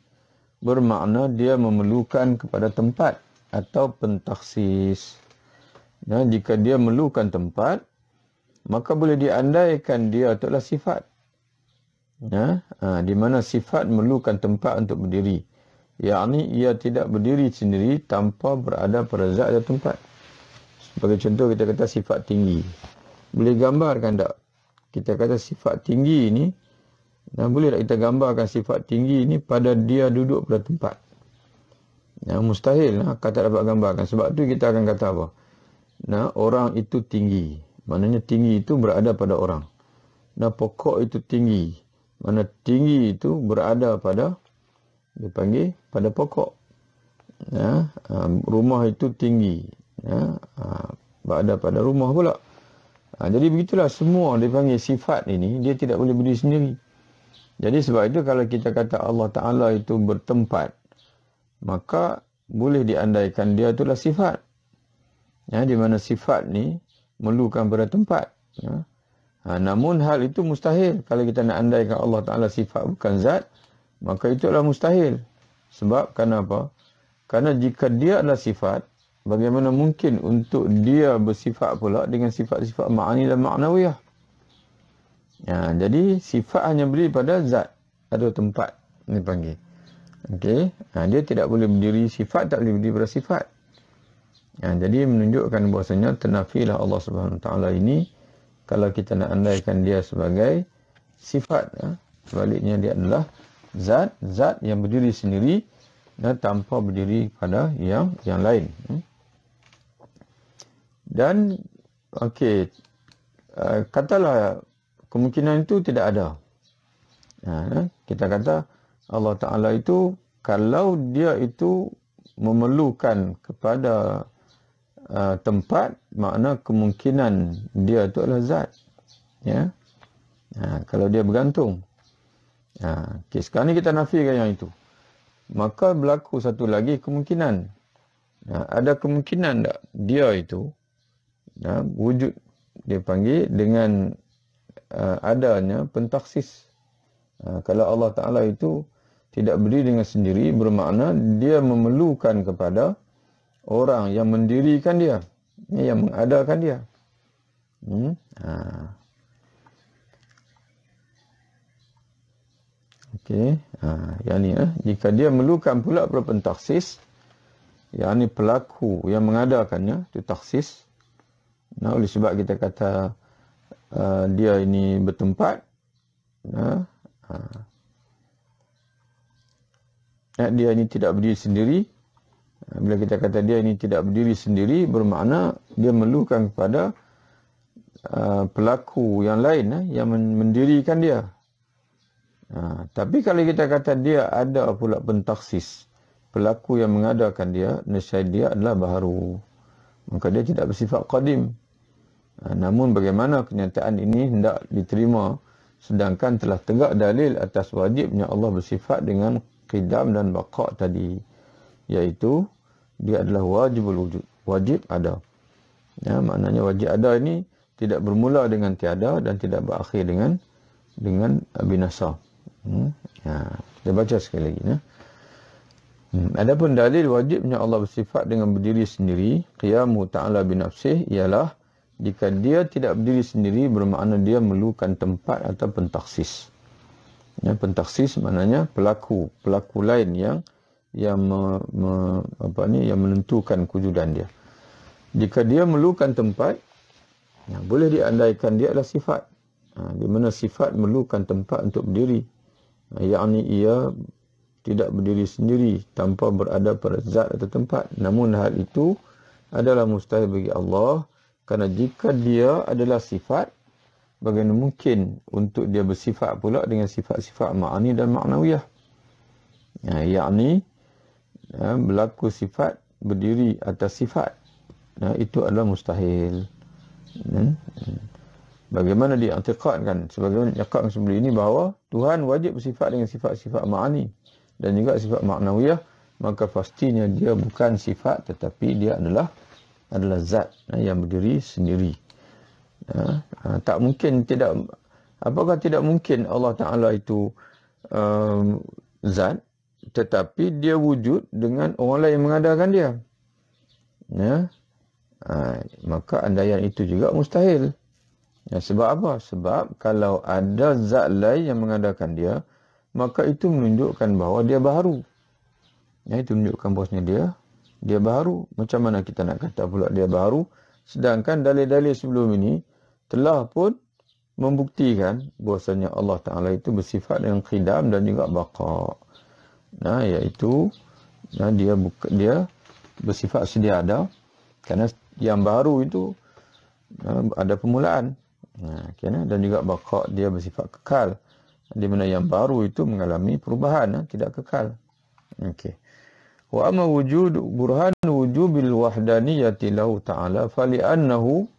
bermakna dia memerlukan kepada tempat atau pentaksis. Jika dia memerlukan tempat, maka boleh diandaikan dia adalah sifat. Di mana sifat memerlukan tempat untuk berdiri. Yakni ia tidak berdiri sendiri tanpa berada pada zat atau tempat. Sebagai contoh kita kata sifat tinggi. Boleh gambarkan tak? Kita kata sifat tinggi ini, boleh tak kita gambarkan sifat tinggi ini pada dia duduk pada tempat? Mustahil kata dapat gambarkan. Sebab tu kita akan kata apa? Orang itu tinggi. Maknanya tinggi itu berada pada orang. Dan pokok itu tinggi. Mana tinggi itu berada pada, dipanggil pada pokok. Rumah itu tinggi. Berada pada rumah pula. Jadi begitulah semua dipanggil sifat ini, dia tidak boleh berdiri sendiri. Jadi sebab itu kalau kita kata Allah Ta'ala itu bertempat, maka boleh diandaikan dia itulah sifat. Di mana sifat ni memerlukan pada tempat. Namun hal itu mustahil. Kalau kita nak andaikan Allah Ta'ala sifat bukan zat, maka itu adalah mustahil. Sebab kenapa? Kerana jika dia adalah sifat, bagaimana mungkin untuk dia bersifat pula dengan sifat-sifat ma'ani dan ma'nawiyah? Jadi sifat hanya berdiri pada zat atau tempat. Ini panggil. Dia tidak boleh berdiri, sifat tak boleh berdiri pada sifat. Jadi menunjukkan bahasanya tenafilah Allah Subhanahu Wa Taala ini kalau kita nak andaikan dia sebagai sifat, sebaliknya dia adalah zat yang berdiri sendiri dan tanpa berdiri pada yang lain. Dan katalah kemungkinan itu tidak ada. Kita kata Allah Ta'ala itu kalau dia itu memerlukan kepada tempat, makna kemungkinan dia itu adalah zat. Ya. Kalau dia bergantung. Okay, sekarang ni kita nafikan yang itu. Maka berlaku satu lagi kemungkinan. Ada kemungkinan tak dia itu wujud, dia panggil dengan adanya pentaksis. Kalau Allah Ta'ala itu tidak berdiri dengan sendiri, bermakna dia memerlukan kepada orang yang mendirikan dia, yang mengadakan dia. Okey, yang ni jika dia memerlukan pula pentaksis, yang ni pelaku yang mengadakannya, itu taksis. Oleh sebab kita kata dia ini bertempat, dia ini tidak berdiri sendiri. Bila kita kata dia ini tidak berdiri sendiri, bermakna dia memerlukan kepada pelaku yang lain yang mendirikan dia. Tapi kalau kita kata dia ada pula pentaksis, pelaku yang mengadakan dia, nescaya dia adalah baharu, maka dia tidak bersifat qadim. Namun bagaimana kenyataan ini hendak diterima sedangkan telah tegak dalil atas wajibnya Allah bersifat dengan qidam dan baqa' tadi, iaitu dia adalah wajibul wujud, wajib ada. Maknanya wajib ada ini tidak bermula dengan tiada dan tidak berakhir dengan binasa. Kita baca sekali lagi. Adapun dalil wajibnya Allah bersifat dengan berdiri sendiri, qiyamu ta'ala binafsih, ialah jika dia tidak berdiri sendiri, bermakna dia memerlukan tempat atau pentaksis. Pentaksis maknanya pelaku lain yang menentukan kewujudan dia. Jika dia memerlukan tempat, boleh diandaikan dia adalah sifat. Di mana sifat memerlukan tempat untuk berdiri. Yakni ia tidak berdiri sendiri tanpa berada pada zat atau tempat. Namun hal itu adalah mustahil bagi Allah, kerana jika dia adalah sifat, bagaimana mungkin untuk dia bersifat pula dengan sifat-sifat ma'ani dan ma'nawiyah. Yakni berlaku sifat berdiri atas sifat. Itu adalah mustahil. Bagaimana diiktikadkan, sebagaimana cakap sebelum ini, bahawa Tuhan wajib bersifat dengan sifat-sifat ma'ani dan juga sifat ma'nawiyah, maka pastinya dia bukan sifat tetapi dia adalah zat yang berdiri sendiri. Tak mungkin apakah tidak mungkin Allah Ta'ala itu zat tetapi dia wujud dengan orang lain yang mengadakan dia? Maka andaian itu juga mustahil. Sebab apa? Sebab kalau ada zat lain yang mengadakan dia, maka itu menunjukkan bahawa dia baharu. Itu menunjukkan bahawasanya dia baharu. Macam mana kita nak kata pula dia baharu, sedangkan dalil-dalil sebelum ini telah pun membuktikan bahawasanya Allah Ta'ala itu bersifat dengan qidam dan juga baqa'. Iaitu dia bersifat sedia ada, kerana yang baru itu ada permulaan. Dan juga baqa', dia bersifat kekal, di mana yang baru itu mengalami perubahan, tidak kekal. Wa amma wujud burhan wujubil wahdaniyati lahu ta'ala fali'annahu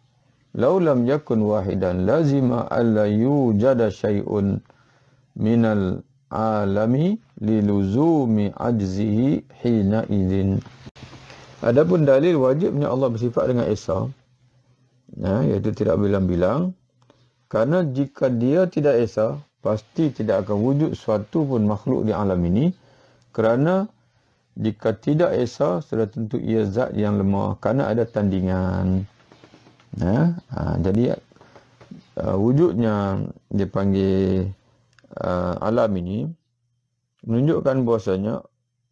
law lam yakun wahidan lazima alla yujada syai'un minal alami liluzumi ajzihi hina idzin. Adapun dalil wajibnya Allah bersifat dengan esa, iaitu tidak bilang-bilang, kerana jika dia tidak esa, pasti tidak akan wujud suatu pun makhluk di alam ini, kerana jika tidak esa, sudah tentu ia zat yang lemah, kerana ada tandingan. Jadi wujudnya dipanggil alam ini menunjukkan bahasanya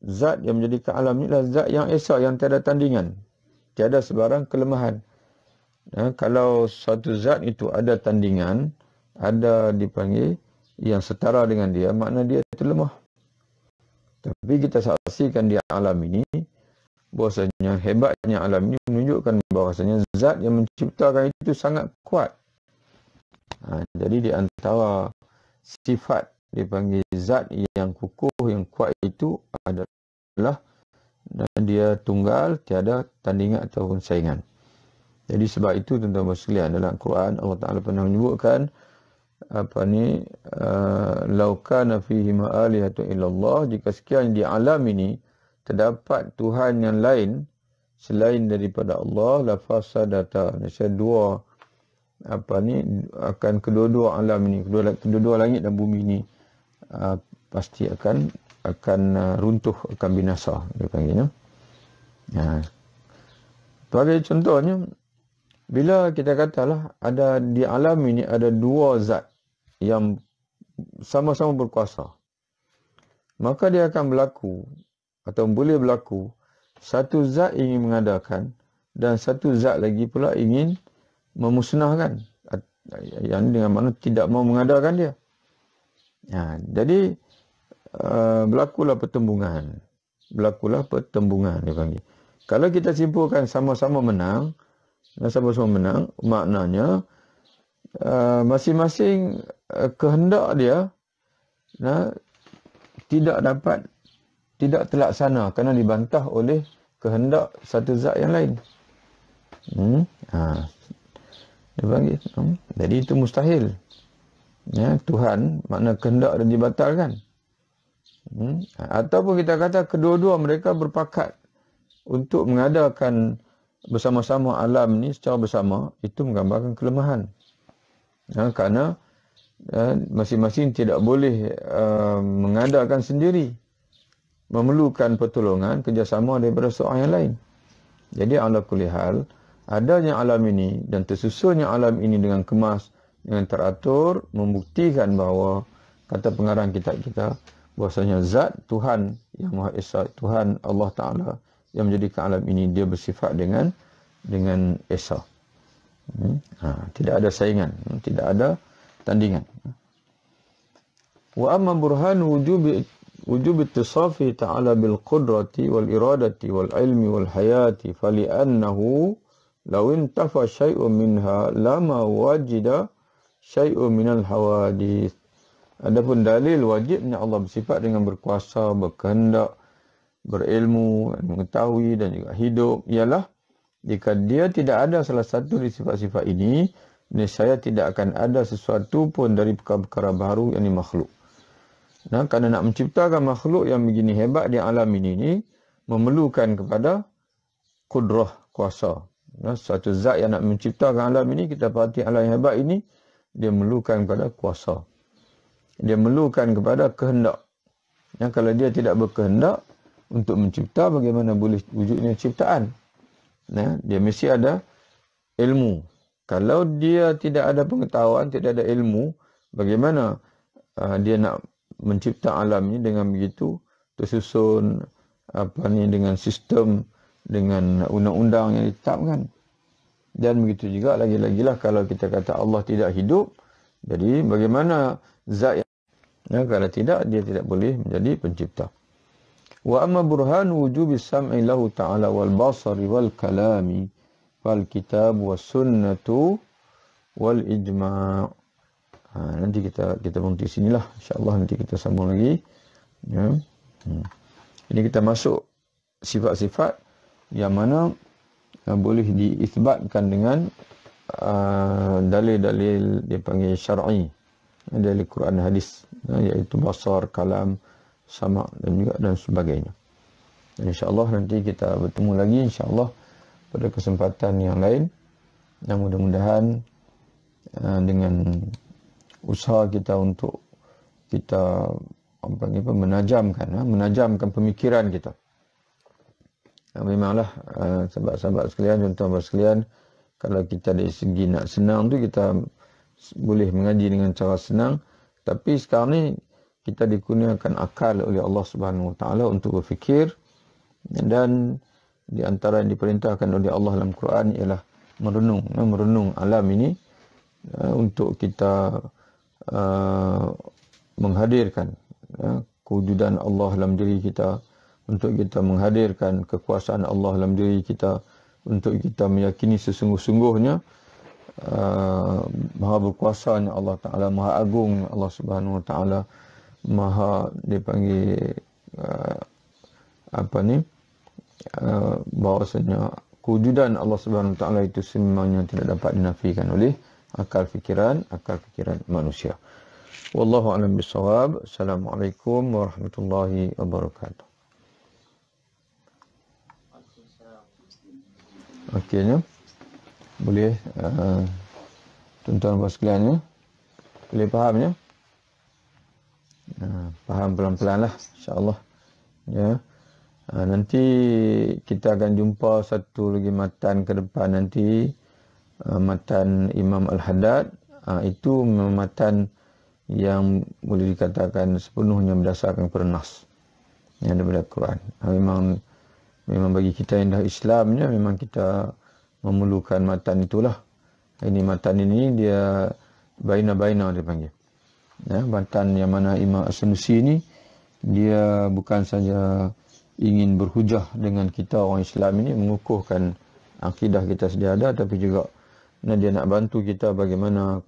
zat yang menjadikan alam ini adalah zat yang esa, yang tiada tandingan, tiada sebarang kelemahan. Kalau suatu zat itu ada tandingan, ada dipanggil yang setara dengan dia, makna dia itu lemah. Tapi kita saksikan di alam ini, bahasanya hebatnya alam ini menunjukkan bahasanya zat yang menciptakan itu sangat kuat. Jadi di antara sifat dipanggil zat yang kukuh, yang kuat itu adalah dan dia tunggal, tiada tandingan ataupun saingan. Jadi sebab itu tuan-tuan sekalian, dalam Quran Allah Taala pernah menyebutkan lau kana fihi ma'alihatu illallah, jika sekian di alam ini terdapat Tuhan yang lain selain daripada Allah, la fasadata, nescaya dua akan kedua-dua alam ini, kedua-dua langit dan bumi ini pasti akan runtuh, akan binasa, dia panggilnya. Sebagai contohnya, bila kita katalah ada di alam ini ada dua zat yang sama-sama berkuasa, maka dia akan berlaku atau boleh berlaku satu zat ingin mengadakan dan satu zat lagi pula ingin memusnahkan, yang dengan makna tidak mau mengadakan dia. Jadi berlakulah pertembungan dia panggil. Kalau kita simpulkan sama-sama menang, maknanya masing-masing kehendak dia tidak terlaksana kerana dibantah oleh kehendak satu zat yang lain. Dia panggil. Jadi itu mustahil. Tuhan makna kehendak dan dibatalkan. Ataupun kita kata kedua-dua mereka berpakat untuk mengadakan bersama-sama alam ni secara bersama, itu menggambarkan kelemahan. Kerana masing-masing tidak boleh mengadakan sendiri, memerlukan pertolongan kerjasama daripada seorang yang lain. Jadi ala kulli hal, adanya alam ini dan tersusunnya alam ini dengan kemas, dengan teratur, membuktikan bahawa kata pengarang kitab kita, bahwasanya zat Tuhan yang Maha Esa, Tuhan Allah Ta'ala yang menjadikan alam ini, dia bersifat dengan Esa. Tidak ada saingan, tidak ada tandingan. Wa amma burhan wujub ittisafi ta'ala bil qudrati wal iradati wal ilmi wal hayati fali'annahu law intafa syai'un minha lama wajida syai'un minal hawadith. Adapun dalil wajibnya Allah bersifat dengan berkuasa, berkehendak, berilmu, mengetahui dan juga hidup ialah jika dia tidak ada salah satu dari sifat-sifat ini, nescaya tidak akan ada sesuatu pun dari perkara-perkara baru yang makhluk. Kerana nak menciptakan makhluk yang begini hebat di alam ini memerlukan kepada kudrah, kuasa. Satu zat yang nak menciptakan alam ini, kita perhati alam yang hebat ini, dia memerlukan kepada kuasa. Dia memerlukan kepada kehendak. Kalau dia tidak berkehendak untuk mencipta, bagaimana boleh wujudnya ciptaan? Dia mesti ada ilmu. Kalau dia tidak ada pengetahuan, tidak ada ilmu, bagaimana dia nak mencipta alam ini dengan begitu tersusun dengan sistem, dengan undang-undang yang ditetapkan. Dan begitu juga lagi-lagilah kalau kita kata Allah tidak hidup, jadi bagaimana zat yang kalau tidak, dia tidak boleh menjadi pencipta. Wa amma burhan wujubi sam'i lahu ta'ala wal basari wal kalami wal kitab was sunnatu wal ijma'. Nanti kita berhenti sinilah, insya-Allah nanti kita sambung lagi. Ini kita masuk sifat-sifat yang mana boleh diisbatkan dengan dalil-dalil dia panggil syar'i, dalil Quran hadis, iaitu basar, kalam, sama dan sebagainya. Dan insya-Allah nanti kita bertemu lagi insya-Allah pada kesempatan yang lain. Dan mudah-mudahan dengan usaha kita untuk kita menajamkan pemikiran kita. Memanglah sahabat-sahabat sekalian, tuan-tuan sekalian, kalau kita dari segi nak senang tu kita boleh mengaji dengan cara senang, tapi sekarang ni kita dikurniakan akal oleh Allah Subhanahu Wa Taala untuk berfikir, dan di antara yang diperintahkan oleh Allah dalam Quran ialah merenung alam ini untuk kita menghadirkan kewujudan Allah dalam diri kita, untuk kita menghadirkan kekuasaan Allah dalam diri kita, untuk kita meyakini sesungguh-sungguhnya maha berkuasanya Allah Ta'ala, maha agungnya Allah Subhanahu Wa Ta'ala, maha dipanggil bahwasanya kewujudan Allah Subhanahu Wa Taala itu semuanya tidak dapat dinafikan oleh akal fikiran manusia. Wallahu a'lam bishawab. Assalamualaikum warahmatullahi wabarakatuh. Okeynya. Boleh tuan-tuan dan sekalian ya. Boleh faham ya? Faham pelan-pelan lah, insya-Allah. Ya. Nanti kita akan jumpa satu lagi matan ke depan nanti, matan Imam Al-Haddad. Itu matan yang boleh dikatakan sepenuhnya berdasarkan kepada nas yang daripada Quran. Memang bagi kita yang dah Islamnya, memang kita memerlukan matan itulah. Ini matan ini dia baina-baina dia panggil. Ya, matan yang mana Imam As-Sunusi ni dia bukan saja ingin berhujah dengan kita orang Islam ini, mengukuhkan akidah kita sedia ada, tapi juga dia nak bantu kita bagaimana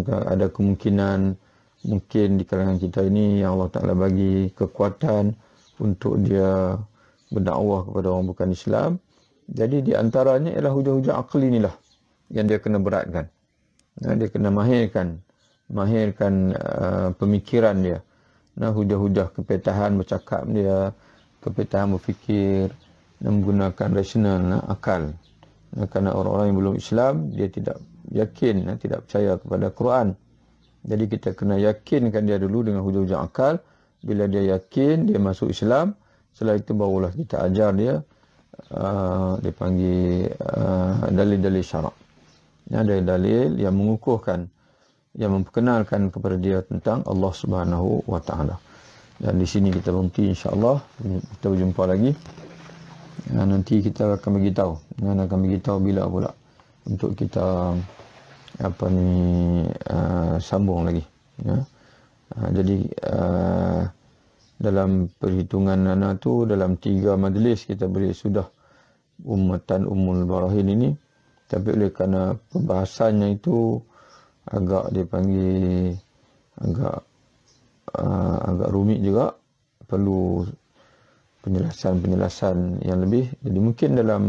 ada kemungkinan mungkin di kalangan kita ini yang Allah Ta'ala bagi kekuatan untuk dia berdakwah kepada orang bukan Islam. Jadi di antaranya ialah hujah-hujah akli inilah yang dia kena beratkan. Dia kena mahirkan pemikiran dia. Hujah-hujah kepetahan bercakap dia, kepetahan berfikir, dan menggunakan rasional, akal. Kerana orang-orang yang belum Islam, dia tidak yakin, tidak percaya kepada Quran. Jadi kita kena yakinkan dia dulu dengan hujah-hujah akal. Bila dia yakin, dia masuk Islam. Setelah itu barulah kita ajar dia, dia panggil dalil-dalil syarak. Ada dalil yang mengukuhkan, yang memperkenalkan kepada dia tentang Allah Subhanahu Wa Taala. Dan di sini kita berhenti, insya-Allah. Kita berjumpa lagi. Nanti kita akan beritahu, bila pula untuk kita sambung lagi. Ya. Jadi dalam perhitungan anak tu, dalam 3 majlis kita beri sudah ummatan Ummul Barahin ini, tapi oleh kerana pembahasannya itu agak dipanggil agak rumit juga, perlu penjelasan yang lebih. Jadi mungkin dalam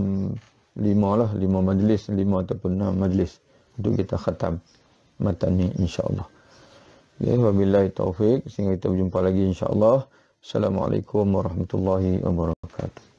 5 majlis, 5 ataupun 6 majlis untuk kita khatam matan ni, insya-Allah. Ya, wabillahi taufik, sehingga kita berjumpa lagi insya-Allah. Assalamualaikum warahmatullahi wabarakatuh.